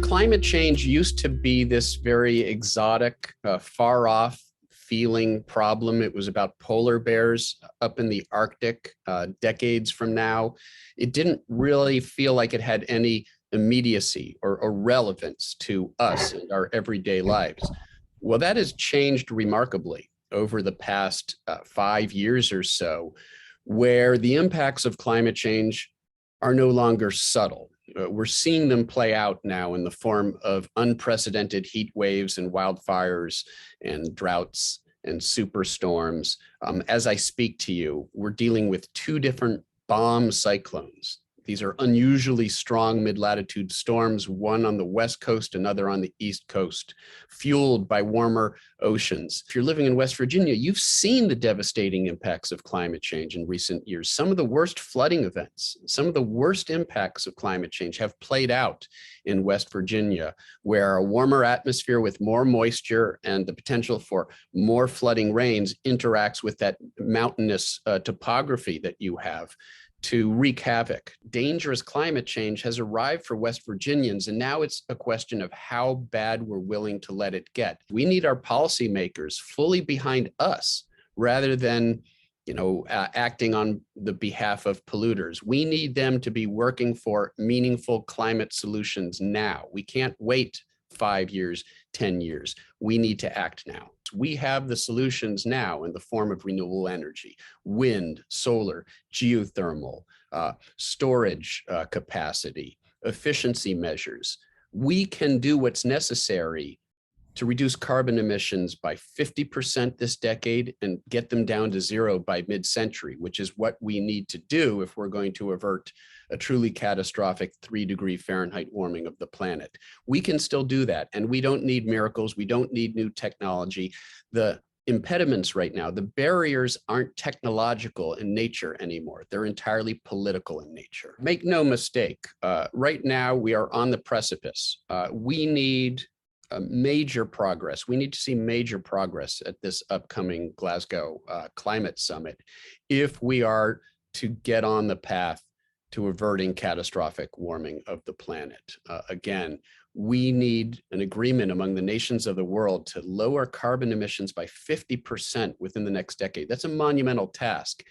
Climate change used to be this very exotic, far off feeling problem. It was about polar bears up in the Arctic decades from now. It didn't really feel like it had any immediacy or relevance to us and our everyday lives. Well, that has changed remarkably over the past 5 years or so, where the impacts of climate change are no longer subtle. We're seeing them play out now in the form of unprecedented heat waves and wildfires and droughts and superstorms. As I speak to you, we're dealing with two different bomb cyclones. These are unusually strong mid-latitude storms, one on the west coast, another on the east coast, fueled by warmer oceans. If you're living in West Virginia, you've seen the devastating impacts of climate change in recent years. Some of the worst flooding events, some of the worst impacts of climate change have played out in West Virginia, where a warmer atmosphere with more moisture and the potential for more flooding rains interacts with that mountainous topography that you have to wreak havoc. Dangerous climate change has arrived for West Virginians, and now it's a question of how bad we're willing to let it get. We need our policymakers fully behind us rather than acting on the behalf of polluters. We need them to be working for meaningful climate solutions now. We can't wait 5 years, 10 years. We need to act now. We have the solutions now in the form of renewable energy, wind, solar, geothermal, storage capacity, efficiency measures. We can do what's necessary to reduce carbon emissions by 50% this decade and get them down to zero by mid-century, which is what we need to do if we're going to avert a truly catastrophic 3-degree Fahrenheit warming of the planet. We can still do that, and we don't need miracles. We don't need new technology. The impediments right now, the barriers aren't technological in nature anymore. They're entirely political in nature. Make no mistake, right now we are on the precipice. We need major progress. We need to see major progress at this upcoming Glasgow climate summit if we are to get on the path to averting catastrophic warming of the planet. Again, we need an agreement among the nations of the world to lower carbon emissions by 50% within the next decade. That's a monumental task.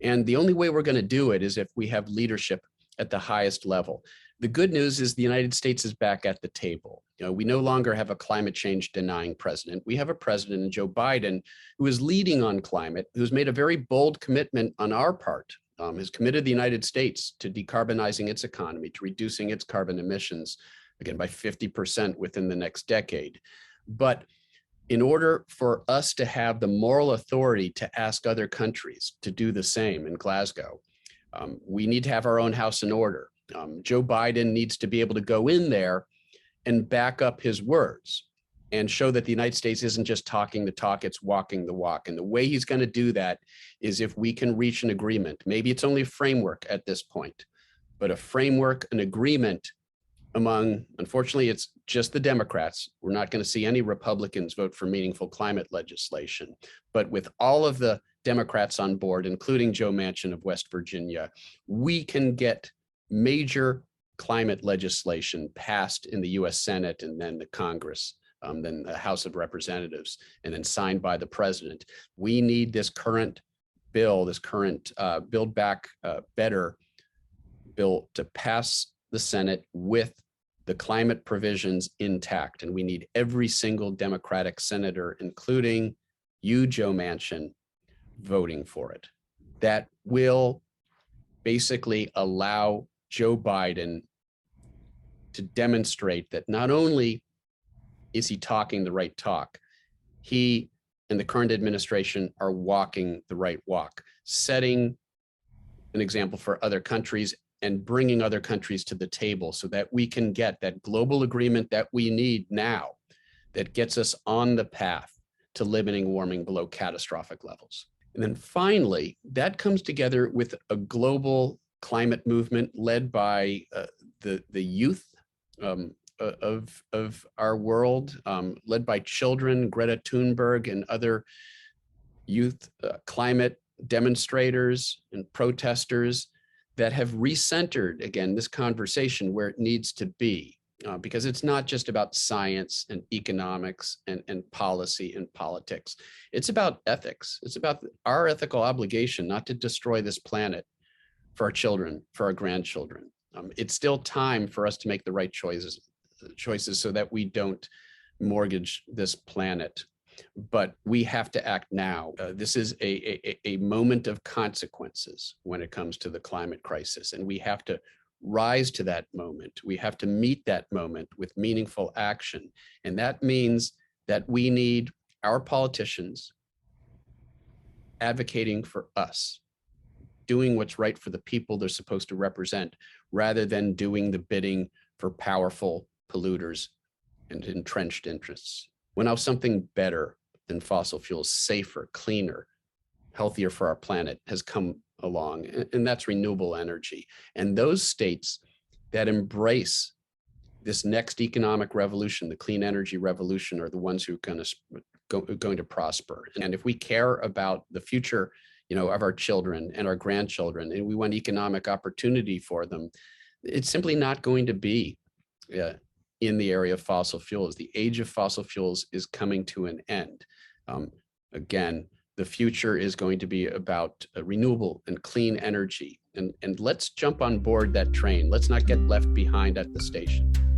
And the only way we're going to do it is if we have leadership at the highest level. The good news is the United States is back at the table. We no longer have a climate change denying president. We have a president, Joe Biden, who is leading on climate, who's made a very bold commitment on our part, has committed the United States to decarbonizing its economy, to reducing its carbon emissions, again, by 50% within the next decade. But in order for us to have the moral authority to ask other countries to do the same in Glasgow, we need to have our own house in order. Joe Biden needs to be able to go in there and back up his words and show that the United States isn't just talking the talk, it's walking the walk. And the way he's going to do that is if we can reach an agreement. Maybe it's only a framework at this point, but a framework, an agreement among, unfortunately, it's just the Democrats. We're not going to see any Republicans vote for meaningful climate legislation. But with all of the Democrats on board, including Joe Manchin of West Virginia, we can get major climate legislation passed in the US Senate and then the Congress, then the House of Representatives, and then signed by the president. We need this current bill, this current Build Back Better bill to pass the Senate with the climate provisions intact. And we need every single Democratic senator, including you, Joe Manchin, voting for it. That will basically allow Joe Biden to demonstrate that not only is he talking the right talk, he and the current administration are walking the right walk, setting an example for other countries and bringing other countries to the table so that we can get that global agreement that we need now that gets us on the path to limiting warming below catastrophic levels. And then finally, that comes together with a global climate movement led by the youth of our world, led by children, Greta Thunberg and other youth climate demonstrators and protesters that have recentered, again, this conversation where it needs to be. because it's not just about science and economics and policy and politics. It's about ethics. It's about our ethical obligation not to destroy this planet for our children, for our grandchildren. It's still time for us to make the right choices so that we don't mortgage this planet. But we have to act now. This is a moment of consequences when it comes to the climate crisis, and we have to rise to that moment. We have to meet that moment with meaningful action. And that means that we need our politicians advocating for us, doing what's right for the people they're supposed to represent, rather than doing the bidding for powerful polluters and entrenched interests. When now something better than fossil fuels, safer, cleaner, healthier for our planet has come along, and that's renewable energy. And those states that embrace this next economic revolution, the clean energy revolution, are the ones who are going to prosper. And if we care about the future, of our children and our grandchildren, and we want economic opportunity for them, it's simply not going to be in the area of fossil fuels. The age of fossil fuels is coming to an end. Again, the future is going to be about renewable and clean energy. And let's jump on board that train. Let's not get left behind at the station.